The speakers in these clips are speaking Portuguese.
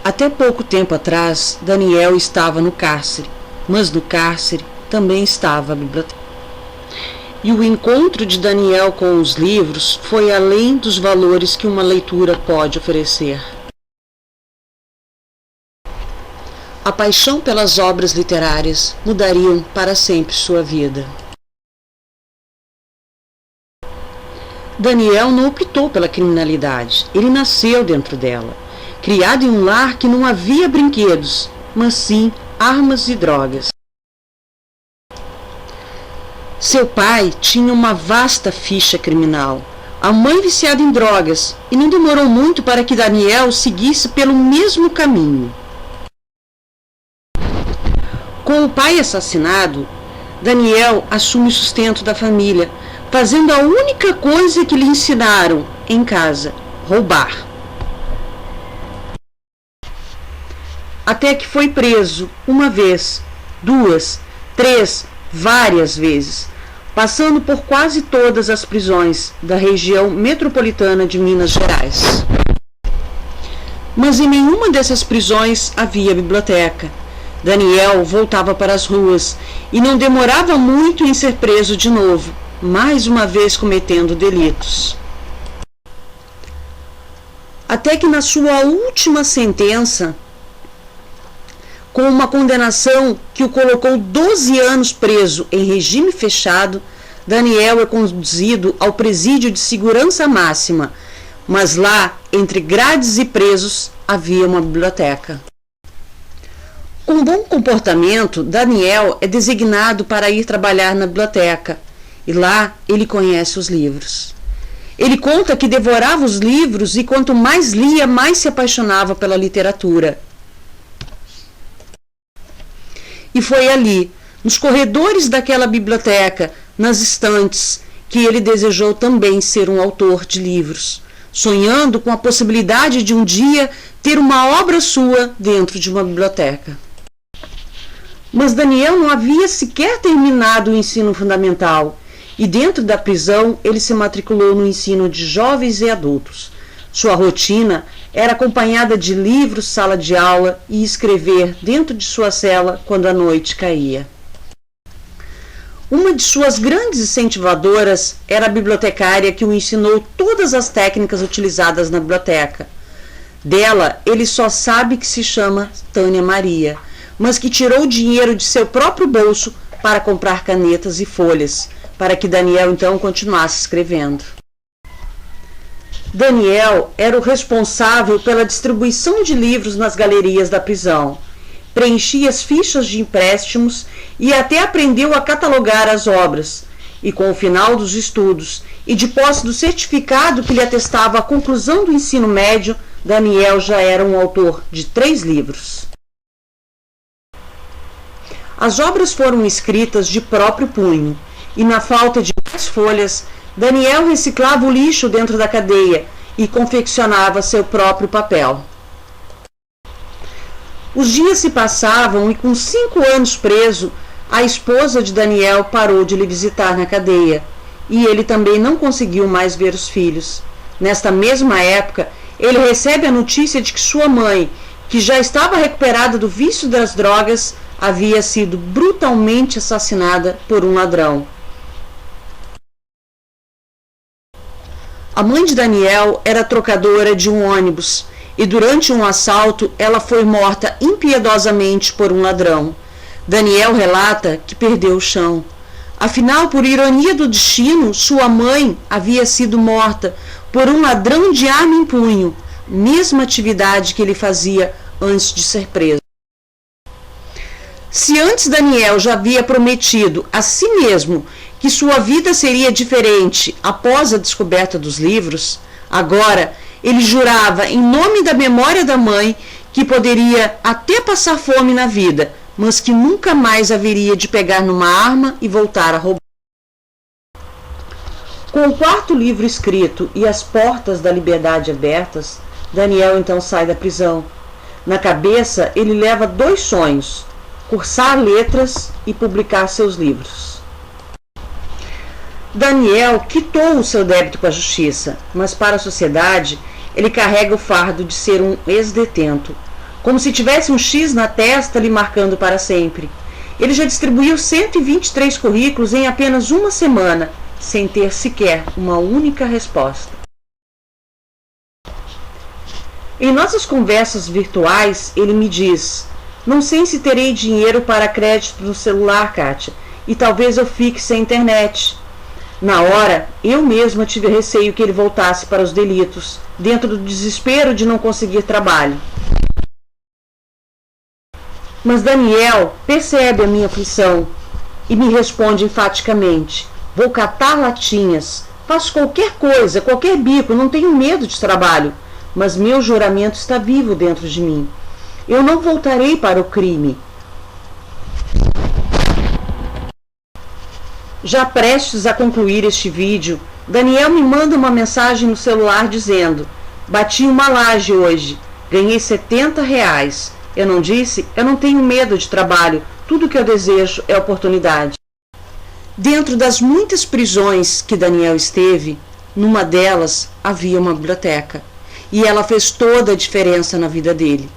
Até pouco tempo atrás, Daniel estava no cárcere, mas no cárcere também estava a biblioteca. E o encontro de Daniel com os livros foi além dos valores que uma leitura pode oferecer. A paixão pelas obras literárias mudariam para sempre sua vida. Daniel não optou pela criminalidade, ele nasceu dentro dela, criado em um lar que não havia brinquedos, mas sim armas e drogas. Seu pai tinha uma vasta ficha criminal, a mãe viciada em drogas, e não demorou muito para que Daniel seguisse pelo mesmo caminho. Com o pai assassinado, Daniel assume o sustento da família, fazendo a única coisa que lhe ensinaram em casa: roubar. Até que foi preso uma vez, duas, três, várias vezes, passando por quase todas as prisões da região metropolitana de Minas Gerais. Mas em nenhuma dessas prisões havia biblioteca. Daniel voltava para as ruas e não demorava muito em ser preso de novo, mais uma vez cometendo delitos. Até que na sua última sentença, com uma condenação que o colocou 12 anos preso em regime fechado, Daniel é conduzido ao presídio de segurança máxima, mas lá, entre grades e presos, havia uma biblioteca. Com bom comportamento, Daniel é designado para ir trabalhar na biblioteca, e lá ele conhece os livros. Ele conta que devorava os livros e quanto mais lia, mais se apaixonava pela literatura. E foi ali, nos corredores daquela biblioteca, nas estantes, que ele desejou também ser um autor de livros, sonhando com a possibilidade de um dia ter uma obra sua dentro de uma biblioteca. Mas Daniel não havia sequer terminado o ensino fundamental, e dentro da prisão ele se matriculou no ensino de jovens e adultos. Sua rotina era acompanhada de livros, sala de aula e escrever dentro de sua cela quando a noite caía. Uma de suas grandes incentivadoras era a bibliotecária que o ensinou todas as técnicas utilizadas na biblioteca. Dela, ele só sabe que se chama Tânia Maria, mas que tirou dinheiro de seu próprio bolso para comprar canetas e folhas, para que Daniel então continuasse escrevendo. Daniel era o responsável pela distribuição de livros nas galerias da prisão, preenchia as fichas de empréstimos e até aprendeu a catalogar as obras, e com o final dos estudos e de posse do certificado que lhe atestava a conclusão do ensino médio, Daniel já era um autor de 3 livros. As obras foram escritas de próprio punho, e na falta de mais folhas, Daniel reciclava o lixo dentro da cadeia e confeccionava seu próprio papel. Os dias se passavam e com 5 anos preso, a esposa de Daniel parou de lhe visitar na cadeia, e ele também não conseguiu mais ver os filhos. Nesta mesma época, ele recebe a notícia de que sua mãe, que já estava recuperada do vício das drogas, havia sido brutalmente assassinada por um ladrão. A mãe de Daniel era trocadora de um ônibus e durante um assalto ela foi morta impiedosamente por um ladrão. Daniel relata que perdeu o chão. Afinal, por ironia do destino, sua mãe havia sido morta por um ladrão de arma em punho, mesma atividade que ele fazia antes de ser preso. Se antes Daniel já havia prometido a si mesmo que sua vida seria diferente após a descoberta dos livros, agora ele jurava em nome da memória da mãe que poderia até passar fome na vida, mas que nunca mais haveria de pegar numa arma e voltar a roubar. Com o 4º livro escrito e as portas da liberdade abertas, Daniel então sai da prisão. Na cabeça ele leva 2 sonhos: cursar letras e publicar seus livros. Daniel quitou o seu débito com a justiça, mas para a sociedade ele carrega o fardo de ser um ex-detento. como se tivesse um X na testa lhe marcando para sempre. Ele já distribuiu 123 currículos em apenas uma semana, sem ter sequer uma única resposta. Em nossas conversas virtuais, ele me diz: não sei se terei dinheiro para crédito no celular, Kátia, e talvez eu fique sem internet. Na hora, eu mesma tive receio que ele voltasse para os delitos, dentro do desespero de não conseguir trabalho. Mas Daniel percebe a minha aflição e me responde enfaticamente: vou catar latinhas, faço qualquer coisa, qualquer bico, não tenho medo de trabalho, mas meu juramento está vivo dentro de mim. Eu não voltarei para o crime. Já prestes a concluir este vídeo, Daniel me manda uma mensagem no celular dizendo: bati uma laje hoje, ganhei R$70. Eu não disse? Eu não tenho medo de trabalho, tudo que eu desejo é oportunidade. Dentro das muitas prisões que Daniel esteve, numa delas havia uma biblioteca, e ela fez toda a diferença na vida dele.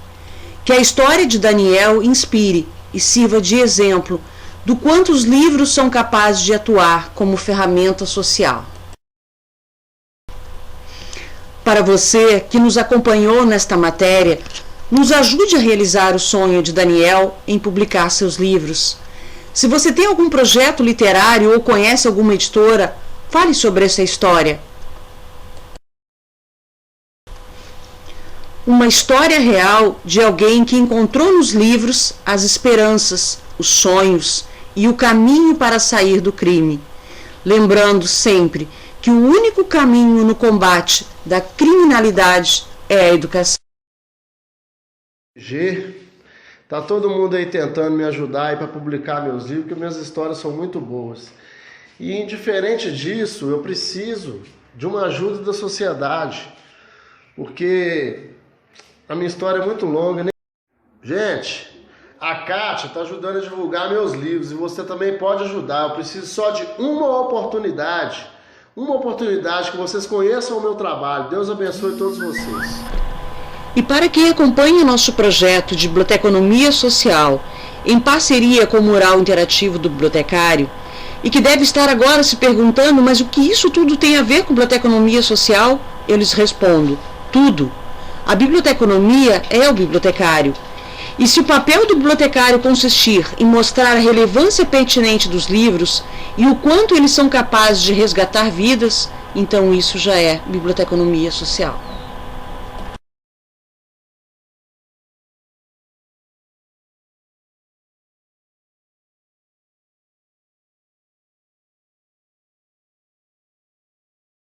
Que a história de Daniel inspire e sirva de exemplo do quanto os livros são capazes de atuar como ferramenta social. Para você que nos acompanhou nesta matéria, nos ajude a realizar o sonho de Daniel em publicar seus livros. Se você tem algum projeto literário ou conhece alguma editora, fale sobre essa história. Uma história real de alguém que encontrou nos livros as esperanças, os sonhos e o caminho para sair do crime. Lembrando sempre que o único caminho no combate da criminalidade é a educação. Tá todo mundo aí tentando me ajudar para publicar meus livros, porque minhas histórias são muito boas. E indiferente disso, eu preciso de uma ajuda da sociedade, porque a minha história é muito longa, né? Gente, a Kátia está ajudando a divulgar meus livros e você também pode ajudar. Eu preciso só de uma oportunidade que vocês conheçam o meu trabalho. Deus abençoe todos vocês. E para quem acompanha nosso projeto de biblioteconomia social, em parceria com o Mural Interativo do Bibliotecário, e que deve estar agora se perguntando: mas o que isso tudo tem a ver com biblioteconomia social? Eu lhes respondo: tudo. A biblioteconomia é o bibliotecário. E se o papel do bibliotecário consistir em mostrar a relevância pertinente dos livros e o quanto eles são capazes de resgatar vidas, então isso já é biblioteconomia social.